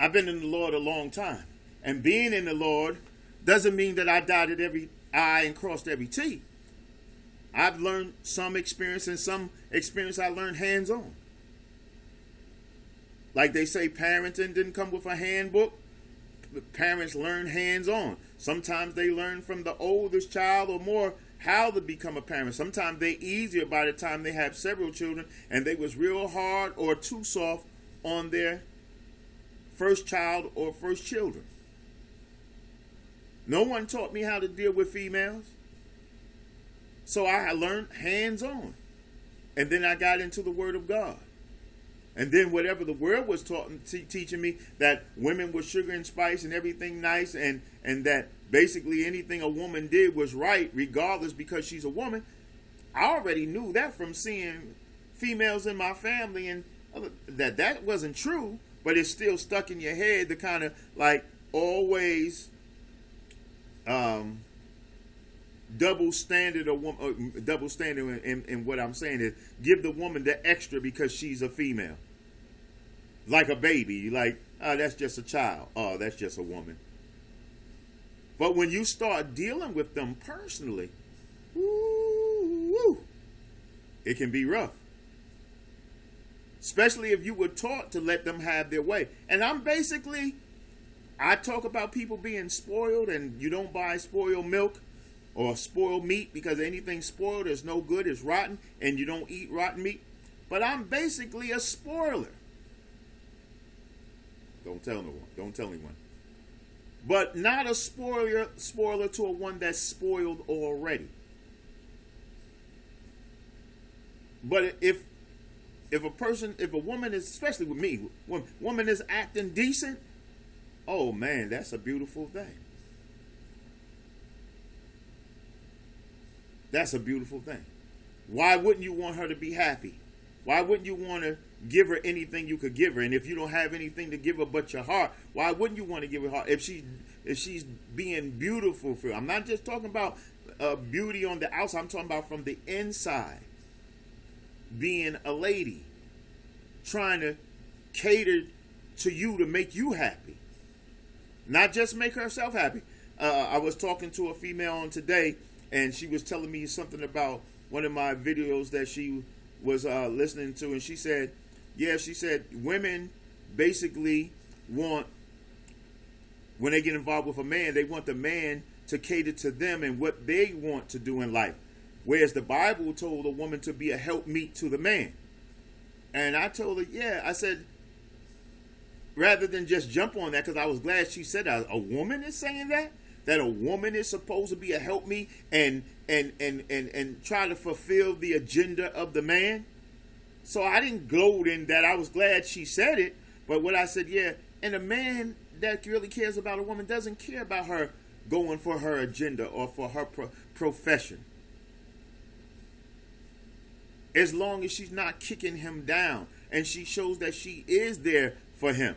I've been in the Lord a long time. And being in the Lord doesn't mean that I dotted every I and crossed every T. I've learned some experience, and some experience I learned hands-on. Like they say, parenting didn't come with a handbook. Parents learn hands-on. Sometimes they learn from the oldest child or more how to become a parent. Sometimes they easier by the time they have several children, and they was real hard or too soft on their first child or first children. No one taught me how to deal with females. So I learned hands-on. And then I got into the Word of God. And then whatever the world was teaching me, that women were sugar and spice and everything nice, and that basically anything a woman did was right regardless because she's a woman. I already knew that from seeing females in my family, and that wasn't true, but it's still stuck in your head to kind of like always double standard in what I'm saying is give the woman the extra because she's a female. Like a baby, like, oh, that's just a child. Oh, that's just a woman. But when you start dealing with them personally, it can be rough. Especially if you were taught to let them have their way. And I talk about people being spoiled, and you don't buy spoiled milk or spoiled meat because anything spoiled is no good, it's rotten, and you don't eat rotten meat. But I'm basically a spoiler. Don't tell no one. Don't tell anyone. But not a spoiler to a one that's spoiled already. But if a woman is, especially with me, when woman is acting decent, oh man, that's a beautiful thing. That's a beautiful thing. Why wouldn't you want her to be happy? Why wouldn't you want to give her anything you could give her? And if you don't have anything to give her but your heart, why wouldn't you want to give her heart? If she's being beautiful for you. I'm not just talking about beauty on the outside. I'm talking about from the inside. Being a lady. Trying to cater to you to make you happy. Not just make herself happy. I was talking to a female on today, and she was telling me something about one of my videos that she was listening to, and she said, women basically want, when they get involved with a man, they want the man to cater to them and what they want to do in life. Whereas the Bible told a woman to be a helpmeet to the man. And I told her, I said, rather than just jump on that, because I was glad she said that. A woman is saying that a woman is supposed to be a helpmeet and try to fulfill the agenda of the man. So I didn't gloat in that. I was glad she said it. But what I said, and a man that really cares about a woman doesn't care about her going for her agenda or for her profession. As long as she's not kicking him down and she shows that she is there for him.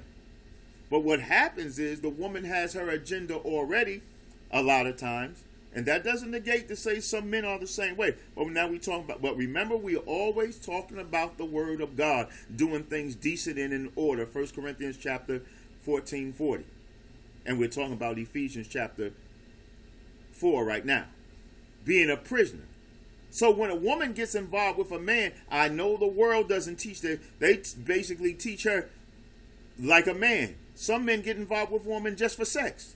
But what happens is the woman has her agenda already a lot of times. And that doesn't negate to say some men are the same way. But now we talking about, but remember, we are always talking about the word of God, doing things decent and in order. 1 Corinthians chapter 14:40. And we're talking about Ephesians chapter 4 right now. Being a prisoner. So when a woman gets involved with a man, I know the world doesn't teach that. They basically teach her like a man. Some men get involved with a woman just for sex.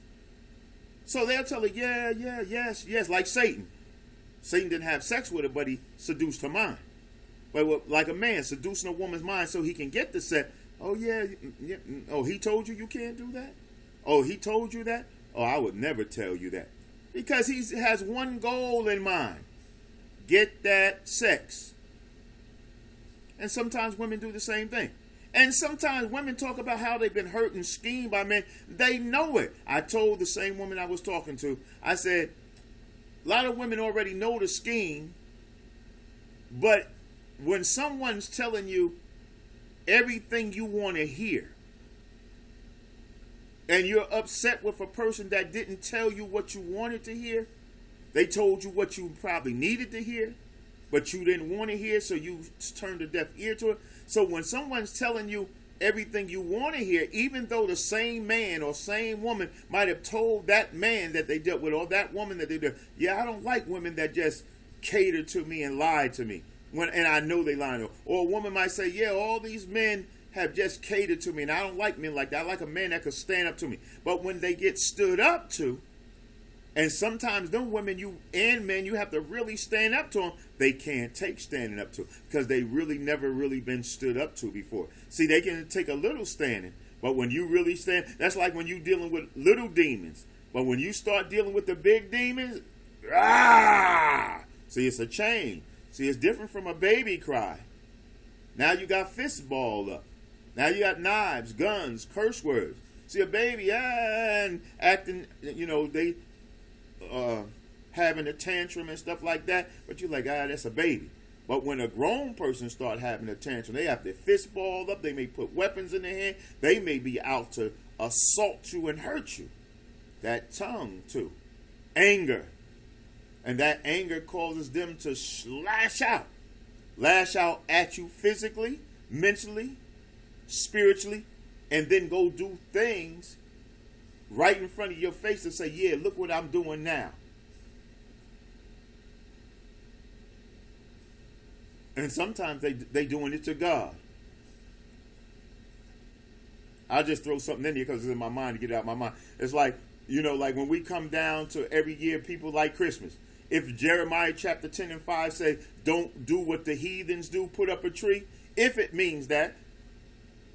So they'll tell her, yes, like Satan. Satan didn't have sex with her, but he seduced her mind. But like a man seducing a woman's mind so he can get the sex. Oh, yeah. Oh, he told you can't do that? Oh, he told you that? Oh, I would never tell you that. Because he has one goal in mind. Get that sex. And sometimes women do the same thing. And sometimes women talk about how they've been hurt and schemed by men. They know it. I told the same woman I was talking to, I said, a lot of women already know the scheme. But when someone's telling you everything you want to hear, and you're upset with a person that didn't tell you what you wanted to hear, they told you what you probably needed to hear, but you didn't want to hear, so you turned a deaf ear to it. So when someone's telling you everything you want to hear, even though the same man or same woman might have told that man that they dealt with, or that woman that they did. Yeah, I don't like women that just cater to me and lie to me and I know they lying. Or a woman might say, yeah, all these men have just catered to me, and I don't like men like that. I like a man that could stand up to me. But when they get stood up to, and sometimes them women and men, you have to really stand up to them. They can't take standing up to, because they really never really been stood up to before. See, they can take a little standing, but when you really stand, that's like when you dealing with little demons. But when you start dealing with the big demons, see, it's a change. See, it's different from a baby cry. Now you got fists balled up. Now you got knives, guns, curse words. See, a baby and acting, they having a tantrum and stuff like that, but you're like, that's a baby. But when a grown person start having a tantrum, they have their fist balled up, they may put weapons in their hand, they may be out to assault you and hurt you. That tongue too. Anger. And that anger causes them to lash out at you physically, mentally, spiritually, and then go do things right in front of your face and say, yeah, look what I'm doing now. And sometimes they doing it to God. I'll just throw something in here because it's in my mind to get it out of my mind. It's like, like when we come down to every year, people like Christmas. If Jeremiah chapter 10 and 5 say, don't do what the heathens do, put up a tree. If it means that,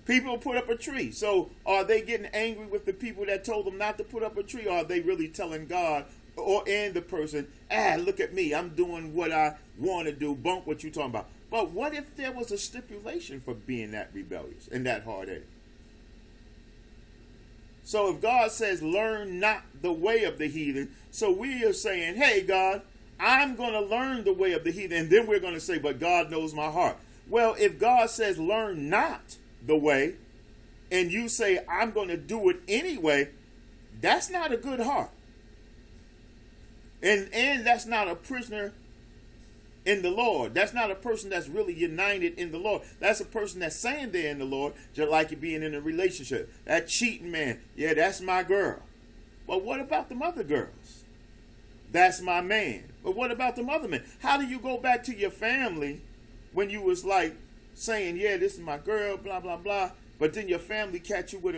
people put up a tree. So are they getting angry with the people that told them not to put up a tree? Or are they really telling God and the person, look at me, I'm doing what I want to do, bunk what you talking about. But what if there was a stipulation for being that rebellious and that hard-headed? So if God says, learn not the way of the heathen, so we are saying, hey, God, I'm going to learn the way of the heathen. And then we're going to say, but God knows my heart. Well, if God says, learn not the way, and you say, I'm going to do it anyway, that's not a good heart. And that's not a prisoner in the Lord. That's not a person that's really united in the Lord. That's a person that's saying they're in the Lord, just like you being in a relationship. That cheating man, yeah, that's my girl. But what about them other girls? That's my man. But what about them other men? How do you go back to your family when you was like saying, yeah, this is my girl, blah, blah, blah, but then your family catch you with